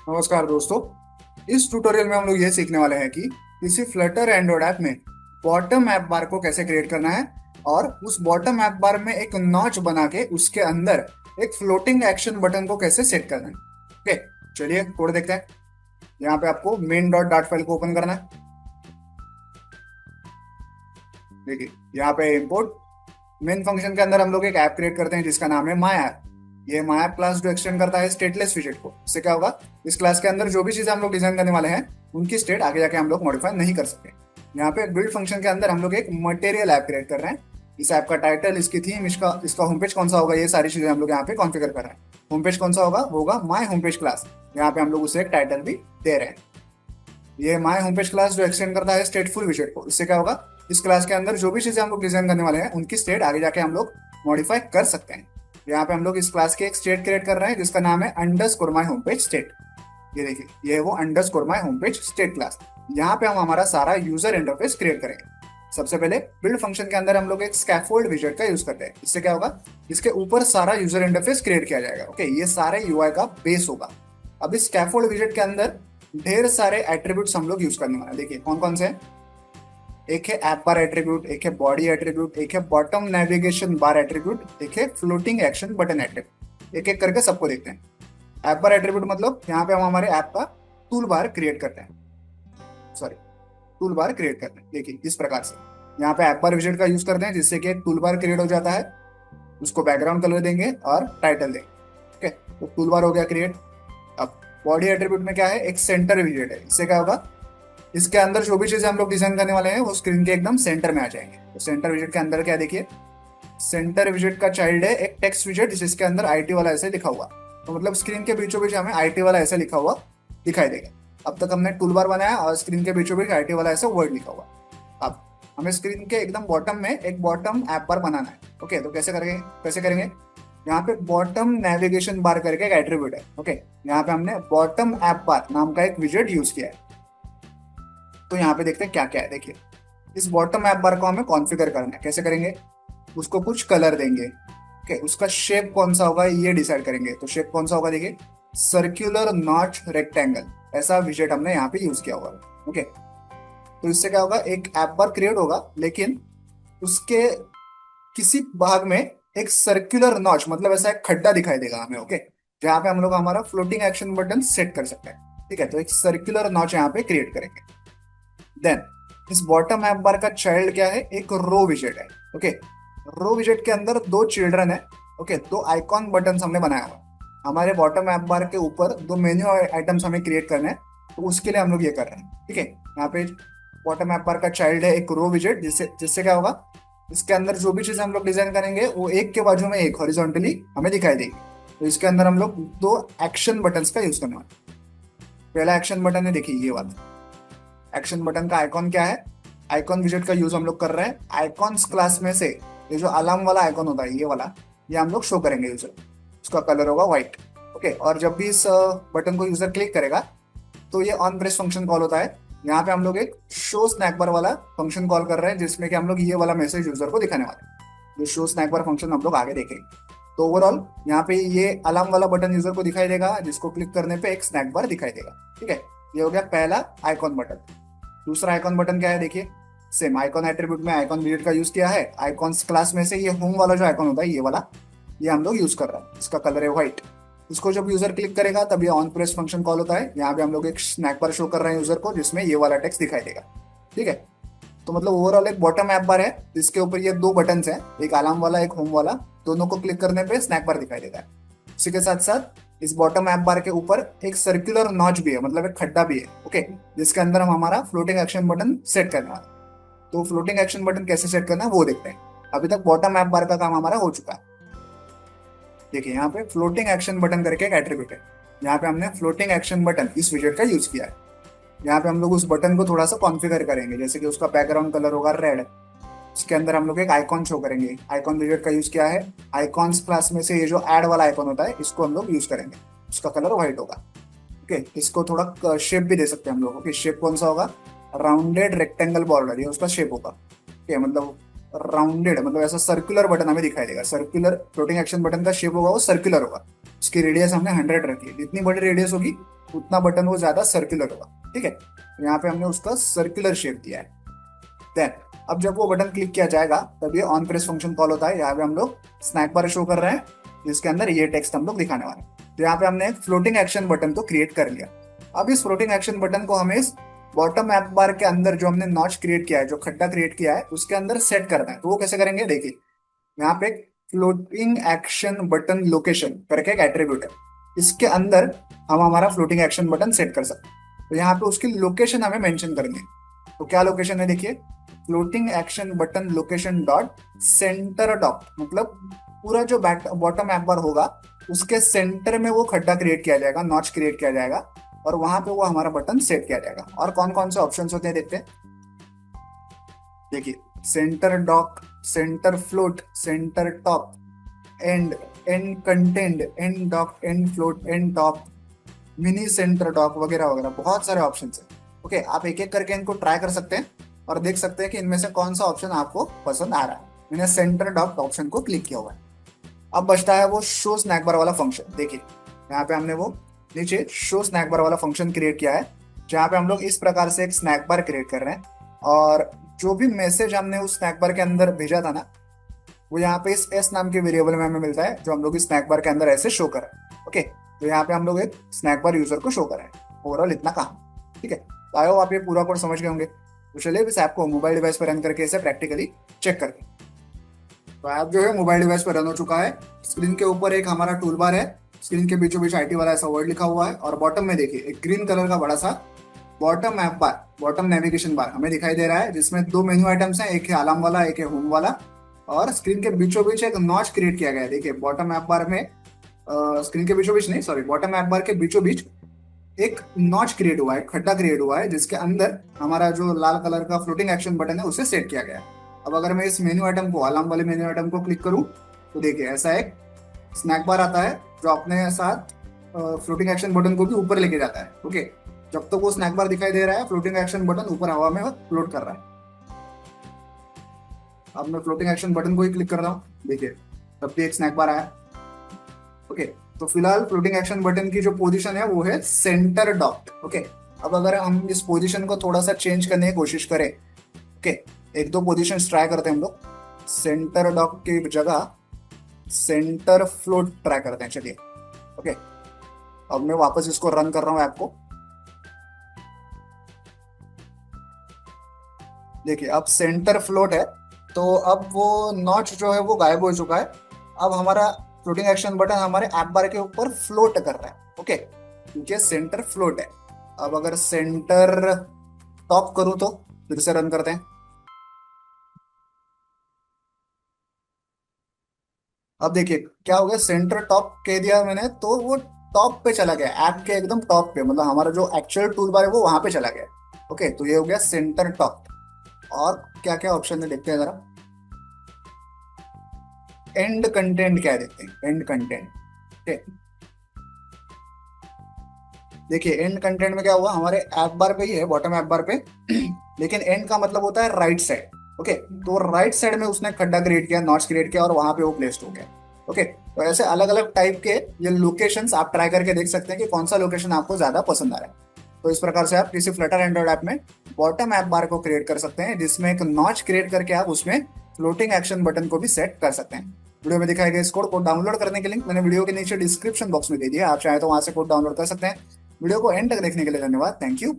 नमस्कार दोस्तों। इस ट्यूटोरियल में हम लोग ये सीखने वाले हैं कि किसी फ्लटर एंड्रॉइड ऐप में बॉटम ऐप बार को कैसे क्रिएट करना है और उस बॉटम ऐप बार में एक नॉच बना के उसके अंदर एक फ्लोटिंग एक्शन बटन को कैसे सेट करना है। ओके, चलिए कोड देखते हैं। यहाँ पे आपको मेन डॉट डाट फाइल को ओपन करना है। देखिए यहाँ पे इंपोर्ट मेन फंक्शन के अंदर हम लोग एक ऐप क्रिएट करते हैं जिसका नाम है माई ऐप। ये माई ऐप क्लास जो एक्सटेंड करता है स्टेटलेस विजेट को। इससे क्या होगा, इस क्लास के अंदर जो भी चीजें हम लोग डिजाइन करने वाले हैं उनकी स्टेट आगे जाके हम लोग मॉडिफाई नहीं कर सकते। यहाँ पे बिल्ड फंक्शन के अंदर हम लोग एक मटेरियल ऐप क्रिएट कर रहे हैं। इस ऐप का टाइटल, इसकी थीम, इसका इसका होम पेज कौन सा होगा, ये सारी चीजें हम लोग यहाँ पे कॉन्फ़िगर कर रहे हैं। होम पेज कौन सा होगा, वो होगा माई होम पेज क्लास। यहाँ पे हम लोग उसे एक टाइटल भी दे रहे हैं। ये माई होम पेज क्लास जो एक्सटेंड करता है स्टेटफुल विजेट को। इससे क्या होगा, इस क्लास के अंदर जो भी चीजें हम लोग डिजाइन करने वाले हैं उनकी स्टेट आगे जाके हम लोग मॉडिफाई कर सकते हैं। यहाँ पे हम लोग इस क्लास के एक स्टेट क्रिएट कर रहे हैं जिसका नाम है underscore my home page state. ये देखिए, ये है वो underscore my home page state class. यहाँ पे हम हमारा सारा यूजर इंटरफेस क्रिएट करेंगे। सबसे पहले बिल्ड फंक्शन के अंदर हम लोग एक स्कैफोल्ड विजेट का यूज करते हैं। इससे क्या होगा, इसके ऊपर सारा यूजर इंटरफेस क्रिएट किया जाएगा। ओके, ये सारे यूआई का बेस होगा। अब इस स्कैफोल्ड विजेट के अंदर ढेर सारे एट्रीब्यूट्स हम लोग यूज करने वाले हैं। देखिए कौन कौन से हैं। एक है ऐप बार एट्रीब्यूट, एक है बॉडी एट्रीब्यूट, एक है बॉटम नेविगेशन बार एट्रीब्यूट, एक है फ्लोटिंग एक्शन बटन एट्रीब्यूट। एक एक करके सबको देखते हैं। ऐप बार एट्रीब्यूट मतलब यहाँ पे हम हमारे ऐप का टूल बार क्रिएट करते हैं। सॉरी, टूल बार क्रिएट करते हैं। देखिए इस प्रकार से यहाँ पे ऐप बार विजेट का यूज करते हैं जिससे कि एक टूल बार क्रिएट हो जाता है। उसको बैकग्राउंड कलर देंगे और टाइटल देंगे। ओके, तो टूल बार हो गया क्रिएट। अब बॉडी एट्रीब्यूट में क्या है, एक सेंटर विजेट है। इससे क्या होगा, इसके अंदर जो भी चीजें हम लोग डिजाइन करने वाले हैं वो स्क्रीन के एकदम सेंटर में आ जाएंगे। तो सेंटर विजेट के अंदर क्या देखिए, सेंटर विजेट का चाइल्ड है एक टेक्स्ट विजेट जिसके अंदर आईटी वाला ऐसे लिखा हुआ। तो मतलब स्क्रीन के बीचों बीच हमें आईटी वाला ऐसे लिखा हुआ दिखाई देगा। अब तक हमने टूल बार बनाया और स्क्रीन के बीचों बीच आईटी वाला ऐसा वर्ड लिखा हुआ। अब हमें स्क्रीन के एकदम बॉटम में एक बॉटम ऐप बार बनाना है। ओके, तो कैसे करेंगे, यहाँ पे बॉटम नेविगेशन बार करके एक एट्रीब्यूट है। ओके, यहाँ पे हमने बॉटम ऐप बार नाम का एक विजेट यूज किया है। तो यहाँ पे देखते हैं क्या क्या है। देखिए, इस बॉटम ऐप बार को हमें कॉन्फ़िगर करना है। कैसे करेंगे, उसको कुछ कलर देंगे। ओके, उसका शेप कौन सा होगा ये डिसाइड करेंगे। तो शेप कौन सा होगा, देखिए सर्क्यूलर नॉच रेक्टेंगल, ऐसा विजेट हमने यहाँ पे यूज किया हुआ है। ओके, तो इससे क्या होगा, एक ऐप बार क्रिएट होगा लेकिन उसके किसी भाग में एक सर्क्यूलर नॉच मतलब ऐसा एक खड्डा दिखाई देगा हमें। ओके, जहाँ पे हम लोग हमारा फ्लोटिंग एक्शन बटन सेट कर सकते हैं। ठीक है, तो एक सर्क्यूलर नॉच यहाँ पे क्रिएट करेंगे। देन इस बॉटम ऐप बार का चाइल्ड क्या है, एक रो विजेट है। ओके, रो विजेट के अंदर दो चिल्ड्रन है। ओके, दो आइकॉन बटन हमने बनाया हुआ। हमारे बॉटम ऐप बार के ऊपर दो मेन्यू आइटम्स हमें क्रिएट करने हैं, तो उसके लिए हम लोग ये कर रहे हैं। ठीक है, यहाँ पे बॉटम ऐप बार का चाइल्ड है एक रो विजेट, जिससे जिससे क्या होगा, इसके अंदर जो भी चीज हम लोग डिजाइन करेंगे वो एक के बाजू में एक हॉरिजॉन्टली हमें दिखाई देगी। तो इसके अंदर हम लोग दो एक्शन बटन्स का यूज करने वाले। पहला एक्शन बटन है, देखिए ये वाला एक्शन बटन का आइकॉन क्या है, आइकॉन विजेट का यूज हम लोग कर रहे हैं। आइकॉन्स क्लास में से ये जो अलार्म वाला आइकॉन होता है ये वाला, ये हम लोग शो करेंगे यूजर। उसका कलर होगा व्हाइट। ओके, और जब भी इस बटन को यूजर क्लिक करेगा तो ये ऑन प्रेस फंक्शन कॉल होता है। यहाँ पे हम लोग एक शो स्नैक बार वाला फंक्शन कॉल कर रहे हैं जिसमें कि हम लोग ये वाला मैसेज यूजर को दिखाने वाले हैं। ये शो स्नैक बार फंक्शन हम लोग आगे देखेंगे। तो ओवरऑल यहाँ पे ये अलार्म वाला बटन यूजर को दिखाई देगा जिसको क्लिक करने पे एक स्नैक बार दिखाई देगा। ठीक है, ये हो गया पहला आइकॉन बटन। दूसरा आइकॉन बटन क्या है, देखिए सेम आइकॉन एट्रीब्यूट में आइकॉन विजेट का यूज किया है। आइकॉन्स क्लास में से ये होम वाला जो आइकॉन होता है ये वाला, ये हम लोग यूज कर रहे हैं। इसका कलर है व्हाइट। इसको जब यूजर क्लिक करेगा तब ये ऑन प्रेस फंक्शन कॉल होता है। यहाँ पे हम लोग एक स्नैक बार शो कर रहे हैं यूजर को जिसमें ये वाला टेक्स्ट दिखाई देगा। ठीक है, तो मतलब ओवरऑल एक बॉटम ऐप बार है जिसके ऊपर ये दो बटन हैं, एक अलार्म वाला एक होम वाला। दोनों को क्लिक करने पे स्नैक बार दिखाई देता है। इसी के साथ साथ इस बॉटम ऐप बार के ऊपर एक सर्कुलर नॉच भी है, मतलब एक खड्डा भी है। ओके, जिसके अंदर हम हमारा फ्लोटिंग एक्शन बटन सेट करने वाला है। तो फ्लोटिंग एक्शन बटन कैसे सेट करना है वो देखते हैं। अभी तक बॉटम ऐप बार का काम हमारा हो चुका है। देखिए यहाँ पे फ्लोटिंग एक्शन बटन करके एक एट्रीब्यूट है। यहाँ पे हमने फ्लोटिंग एक्शन बटन इस विजेट का यूज किया है। यहाँ पे हम लोग उस बटन को थोड़ा सा कॉन्फ़िगर करेंगे, जैसे कि उसका बैकग्राउंड कलर होगा रेड। इसके अंदर हम लोग एक आइकॉन शो करेंगे। आइकॉन विजेट का यूज किया है। आइकॉन्स क्लास में से ये जो ऐड वाला आइकॉन होता है इसको हम लोग यूज करेंगे। उसका कलर व्हाइट होगा। ओके, इसको थोड़ा शेप भी दे सकते हैं हम लोग। ओके, शेप कौन सा होगा, राउंडेड रेक्टेंगल बॉर्डर, ये उसका शेप होगा। ओके, मतलब राउंडेड मतलब ऐसा सर्कुलर बटन हमें दिखाई देगा। सर्कुलर फ्लोटिंग एक्शन बटन का शेप होगा वो सर्कुलर होगा। उसकी रेडियस हमने 100 रखी है। जितनी बड़ी रेडियस होगी उतना बटन वो ज्यादा सर्कुलर होगा, ठीक है। तो यहाँ पे हमने उसका सर्कुलर शेप दिया है। देन अब जब वो बटन क्लिक किया जाएगा तब ये ऑन प्रेस फंक्शन कॉल होता है। यहाँ पे हम लोग स्नैक बार शो कर रहे हैं जिसके अंदर ये टेक्स्ट हम लोग दिखाने वाले हैं। तो यहाँ पे हमने एक फ्लोटिंग एक्शन बटन को क्रिएट कर लिया। अब इस फ्लोटिंग एक्शन बटन को हमें इस बॉटम ऐप बार के अंदर जो हमने नॉच क्रिएट किया है, जो खड्डा क्रिएट किया है, उसके अंदर सेट करना है। तो वो कैसे करेंगे, देखिए यहाँ पे एक फ्लोटिंग एक्शन बटन लोकेशन करके एक एट्रीब्यूट है, इसके अंदर हम हमारा फ्लोटिंग एक्शन बटन सेट कर सकते हैं। तो यहाँ पे उसकी लोकेशन हमें मेंशन करनी है। तो क्या लोकेशन है, देखिए floating action button location dot centre dot, मतलब पूरा जो बॉटम ऐप बार होगा उसके सेंटर में वो खड्डा क्रिएट किया जाएगा, नॉच क्रिएट किया जाएगा, और वहां पे वो हमारा बटन सेट किया जाएगा। और कौन कौन से ऑप्शंस होते हैं देखते हैं। देखिए centre dock, centre float, centre top, end, end content, end dock, end float, end top, mini centre dock वगैरह वगैरह, बहुत सारे ऑप्शन है। ओके, आप एक एक करके इनको ट्राई कर सकते हैं और देख सकते हैं कि इनमें से कौन सा ऑप्शन आपको पसंद आ रहा है। मैंने सेंटर डॉक ऑप्शन को क्लिक किया हुआ है। अब बचता है वो शो स्नैक बार वाला फंक्शन। देखिए यहाँ पे हमने वो नीचे शो स्नैक बार वाला फंक्शन क्रिएट किया है, जहाँ पे हम लोग इस प्रकार से एक स्नैक बार क्रिएट कर रहे हैं, और जो भी मैसेज हमने उस स्नैक बार के अंदर भेजा था ना, वो यहाँ पे इस एस नाम के वेरिएबल में हमें मिलता है, जो हम लोग इस स्नैक बार के अंदर ऐसे शो कर रहे हैं। ओके, तो यहाँ पे हम लोग एक स्नैक बार यूजर को शो कर रहे हैं। ओवरऑल इतना काम, ठीक है। तो आई होप आप ये पूरा कोड समझ गए होंगे। तो चलिए इस ऐप को मोबाइल डिवाइस पर रन करके इसे प्रैक्टिकली चेक करते हैं। तो ऐप जो है मोबाइल डिवाइस पर रन हो चुका है। स्क्रीन के ऊपर एक हमारा टूल बार है, स्क्रीन के बीचों बीच IT वाला ऐसा वर्ड लिखा हुआ है, और बॉटम में देखिए एक ग्रीन कलर का बड़ा सा बॉटम ऐप बार, बॉटम नेविगेशन बार हमें दिखाई दे रहा है, जिसमें दो मेन्यू आइटम्स हैं, एक है अलार्म वाला, एक है होम वाला। और स्क्रीन के बीचों बीच एक नॉच क्रिएट किया गया है। देखिए बॉटम ऐप बार में स्क्रीन के बीचों बीच नहीं, सॉरी, बॉटम ऐप बार के बीचों बीच एक नॉच क्रिएट हुआ है, खड्डा क्रिएट हुआ है, जिसके अंदर हमारा जो लाल कलर का फ्लोटिंग एक्शन बटन है उसे सेट किया गया है। अब अगर मैं इस मेन्यू आइटम को, अलार्म वाले मेन्यू आइटम को क्लिक करूं तो देखिए ऐसा एक स्नैक बार आता है जो अपने साथ फ्लोटिंग एक्शन बटन को भी ऊपर लेके जाता है। ओके, जब तक वो स्नैक बार दिखाई दे रहा है फ्लोटिंग एक्शन बटन ऊपर हवा में फ्लोट कर रहा है। अब मैं फ्लोटिंग एक्शन बटन को ही क्लिक कर रहा हूँ, देखिए तब भी एक स्नैक बार आया। ओके, तो फिलहाल फ्लोटिंग एक्शन बटन की जो पोजीशन है वो है सेंटर डॉट। ओके, अब अगर हम इस पोजीशन को थोड़ा सा चेंज करने की कोशिश करें, ओके, एक दो पोजीशन ट्राई करते हैं हम लोग। सेंटर डॉट की जगह सेंटर फ्लोट ट्राई करते हैं, चलिए। ओके, अब मैं वापस इसको रन कर रहा हूँ ऐप को। देखिए अब सेंटर फ्लोट है, तो अब वो नॉच जो है वो गायब हो चुका है। अब हमारा फ्लोटिंग एक्शन बटन हमारे ऐप बार के ऊपर फ्लोट कर रहा है। ओके, क्योंकि सेंटर फ्लोट है। अब अगर सेंटर टॉप करूं तो फिर से रन करते हैं। अब देखिए क्या हो गया, सेंटर टॉप कह दिया मैंने तो वो टॉप पे चला गया, ऐप के एकदम टॉप पे, मतलब हमारा जो एक्चुअल टूल बार है वो वहां पे चला गया। ओके, तो ये हो गया सेंटर टॉप। और क्या क्या ऑप्शन है देखते हैं जरा। एंड कंटेंट क्या है देखते हैं, एंड कंटेंट। ठीक, देखिए एंड कंटेंट में क्या हुआ, हमारे ऐप बार पे ही है, बॉटम ऐप बार पे लेकिन एंड का मतलब होता है राइट साइड। ओके, तो राइट साइड में उसने खड्डा क्रिएट किया, नॉच क्रिएट किया, और वहां पे वो प्लेस्ड हो गया। ओके, तो ऐसे अलग अलग टाइप के ये लोकेशंस आप ट्राई करके देख सकते हैं कि कौन सा लोकेशन आपको ज्यादा पसंद आ रहा है। तो इस प्रकार से आप किसी फ्लटर एंड्रॉइड ऐप में बॉटम ऐप बार को क्रिएट कर सकते हैं, जिसमें एक नॉच क्रिएट करके आप उसमें फ्लोटिंग एक्शन बटन को भी सेट कर सकते हैं। वीडियो में दिखाए गए इस कोड को डाउनलोड करने के लिंक मैंने वीडियो के नीचे डिस्क्रिप्शन बॉक्स में दे दिया, आप चाहे तो वहां से कोड डाउनलोड कर सकते हैं। वीडियो को एंड तक देखने के लिए धन्यवाद, थैंक यू।